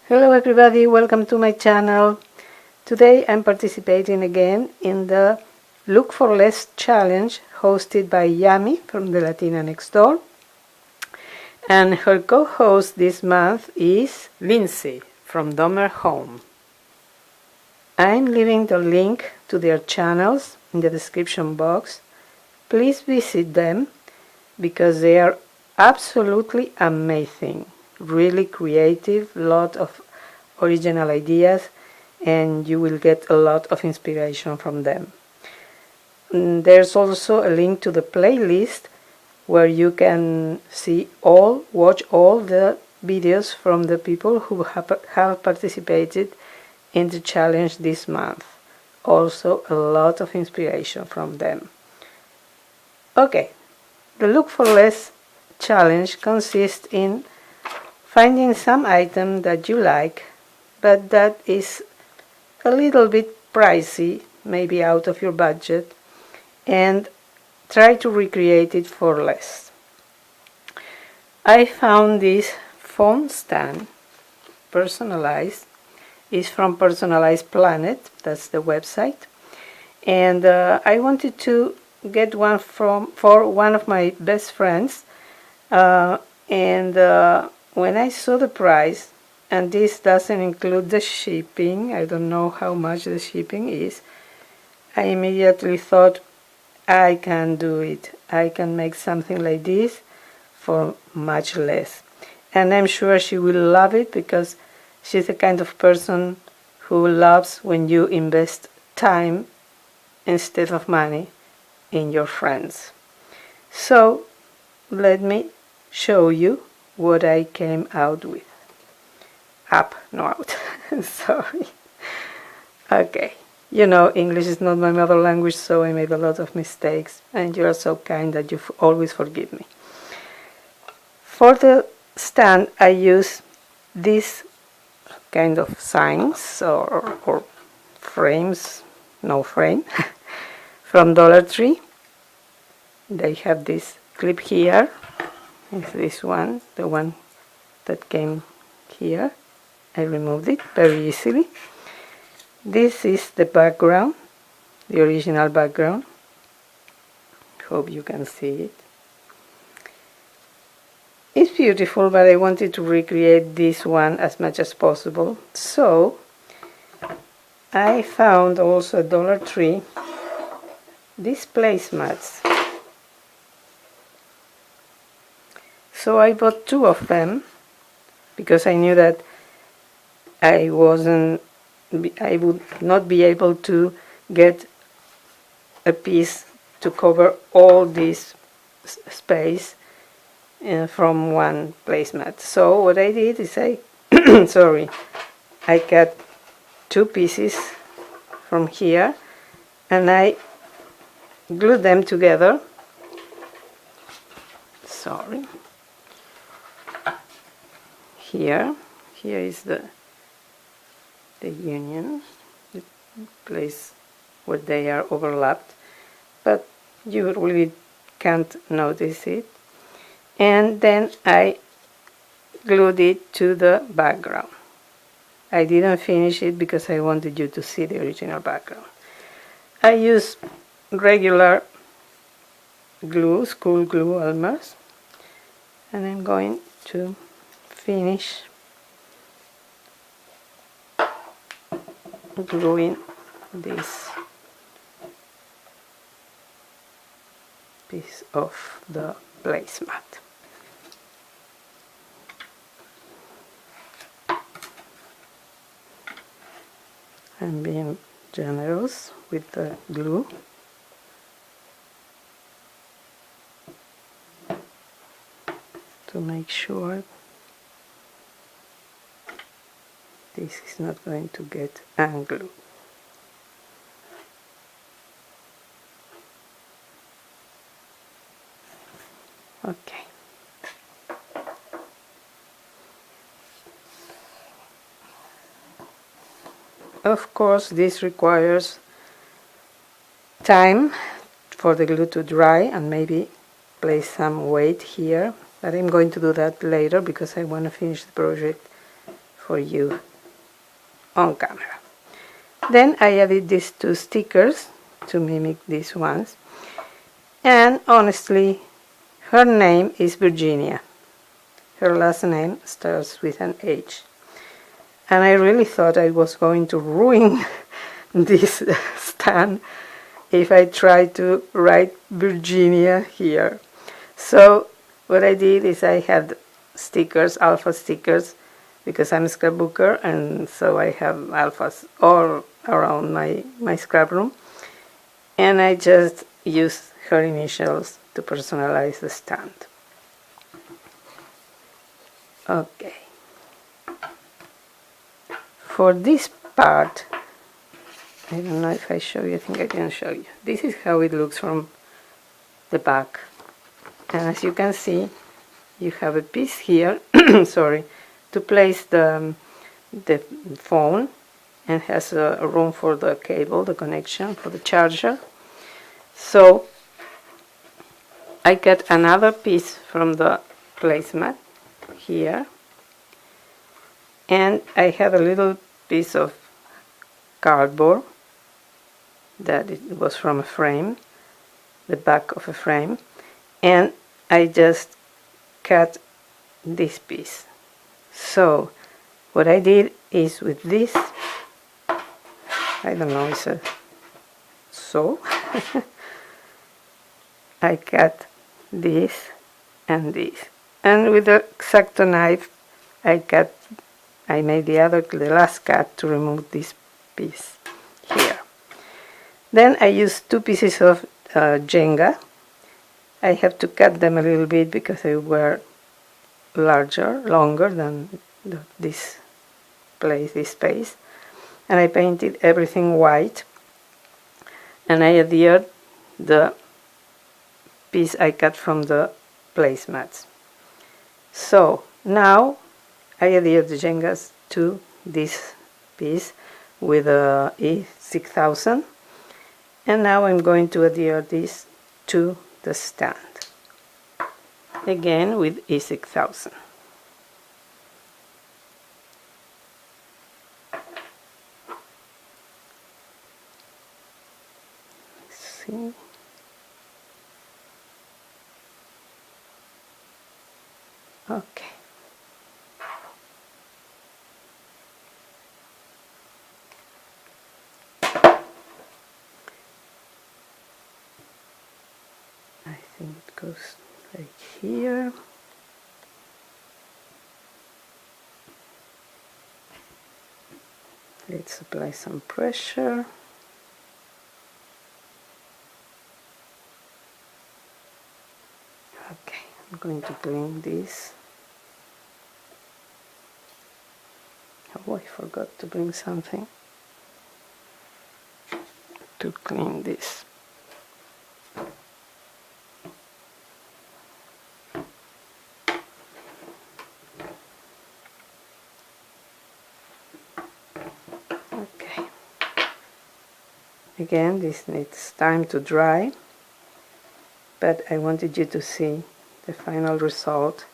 Hello everybody, welcome to my channel. Today I'm participating again in the Look for Less challenge hosted by Yami from the Latina next door. And her co-host this month is Lindsey from Dummer Home. I'm leaving the link to their channels in the description box. Please visit them because they are absolutely amazing. Really creative, lot of original ideas, and you will get a lot of inspiration from them. There's also a link to the playlist where you can watch all the videos from the people who have participated in the challenge this month. Also a lot of inspiration from them. Okay, the Look for Less challenge consists in finding some item that you like, but that is a little bit pricey, maybe out of your budget, and try to recreate it for less. I found this phone stand, personalized. It's from Personalized Planet, that's the website, and I wanted to get one for one of my best friends, when I saw the price, and this doesn't include the shipping, I don't know how much the shipping is, I immediately thought, I can do it. I can make something like this for much less. And I'm sure she will love it because she's the kind of person who loves when you invest time instead of money in your friends. So let me show you what I came out with. Sorry. Okay, you know English is not my mother language, so I made a lot of mistakes, and you are so kind that you always forgive me. For the stand I use this kind of signs or frames, no frame, from Dollar Tree. They have this clip here. It's this one, the one that came here. I removed it very easily. This is the background, the original background. Hope you can see it. It's beautiful, but I wanted to recreate this one as much as possible. So I found also at Dollar Tree these placemats. So I bought two of them because I knew that I would not be able to get a piece to cover all this space from one placemat. So what I did is I cut two pieces from here and I glued them together. Here is the union, the place where they are overlapped, but you really can't notice it. And then I glued it to the background. I didn't finish it because I wanted you to see the original background. I use regular glue, school glue almost, and I'm going to finish gluing this piece of the placemat. I'm being generous with the glue. To make sure this is not going to get unglued. Okay. Of course, this requires time for the glue to dry and maybe place some weight here, but I'm going to do that later because I want to finish the project for you on camera. Then I added these two stickers to mimic these ones, and honestly, her name is Virginia. Her last name starts with an H. And I really thought I was going to ruin this stand if I tried to write Virginia here. So what I did is I had stickers, alpha stickers, because I'm a scrapbooker, and so I have alphas all around my scrap room. And I just used her initials to personalize the stand. Okay. For this part, I don't know if I show you, I think I can show you. This is how it looks from the back. And as you can see, you have a piece here, sorry, to place the phone, and has a room for the cable, the connection for the charger. So I got another piece from the placemat here, and I have a little piece of cardboard that it was from a frame, the back of a frame, and I just cut this piece. So what I did is with this, I don't know, it's a saw, I cut this and this, and with the X-Acto knife I made the last cut to remove this piece here. Then I used two pieces of Jenga. I have to cut them a little bit because they were longer than this space. And I painted everything white. And I adhered the piece I cut from the placemats. So now I adhered the Jengas to this piece with a E6000, and now I'm going to adhere this to the stand, again with E6000. See? Okay. I think it goes right here. Let's apply some pressure. Okay, I'm going to clean this. Oh, I forgot to bring something to clean this. Okay. Again, this needs time to dry, but I wanted you to see the final result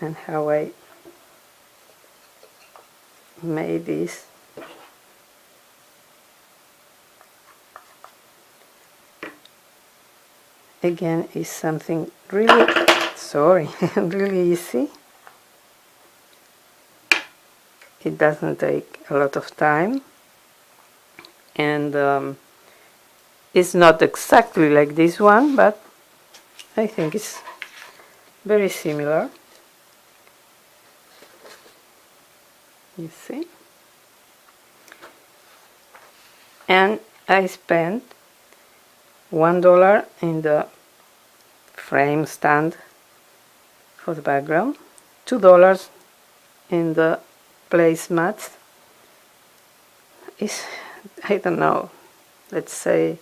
and how I made this. Again, is something really, really easy. It doesn't take a lot of time, and it's not exactly like this one, but I think it's very similar. You see? And I spent $1 in the frame stand for the background, $2 in the placemats. Is, I don't know, let's say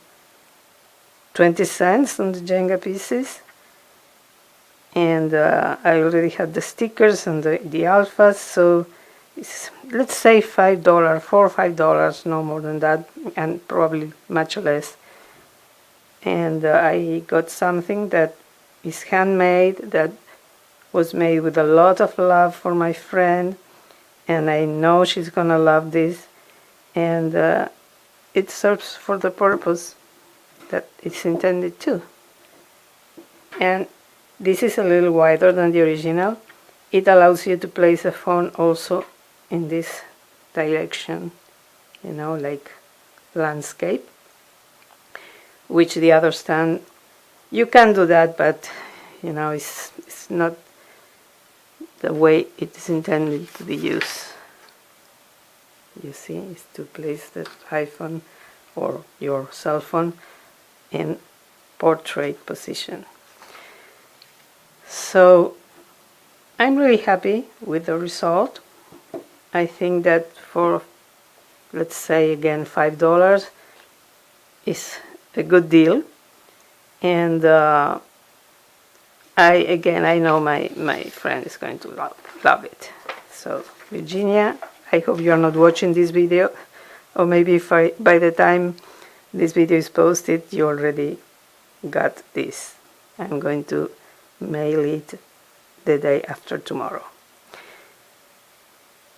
20 cents on the Jenga pieces, and I already had the stickers and the alphas, so it's, let's say $5, $4 or $5, no more than that, and probably much less. And I got something that is handmade, that was made with a lot of love for my friend, and I know she's gonna love this, and it serves for the purpose that it's intended to. And this is a little wider than the original. It allows you to place the phone also in this direction, you know, like landscape, which the other stand, you can do that, but you know, it's not the way it is intended to be used. You see, is to place the iPhone or your cell phone in portrait position. So I'm really happy with the result. I think that for, let's say again, $5 is a good deal. And I know my friend is going to love it. So Virginia, I hope you are not watching this video, or maybe if by the time this video is posted you already got this. I'm going to mail it the day after tomorrow.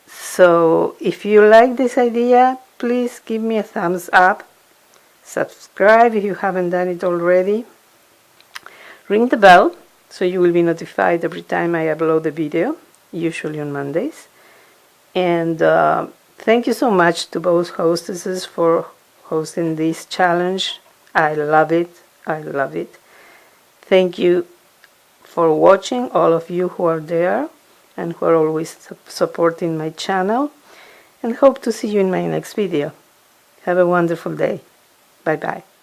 So if you like this idea, please give me a thumbs up, subscribe if you haven't done it already, ring the bell so you will be notified every time I upload a video, usually on Mondays. And thank you so much to both hostesses for hosting this challenge. I love it. I love it. Thank you for watching, all of you who are there and who are always supporting my channel, and hope to see you in my next video. Have a wonderful day. Bye bye.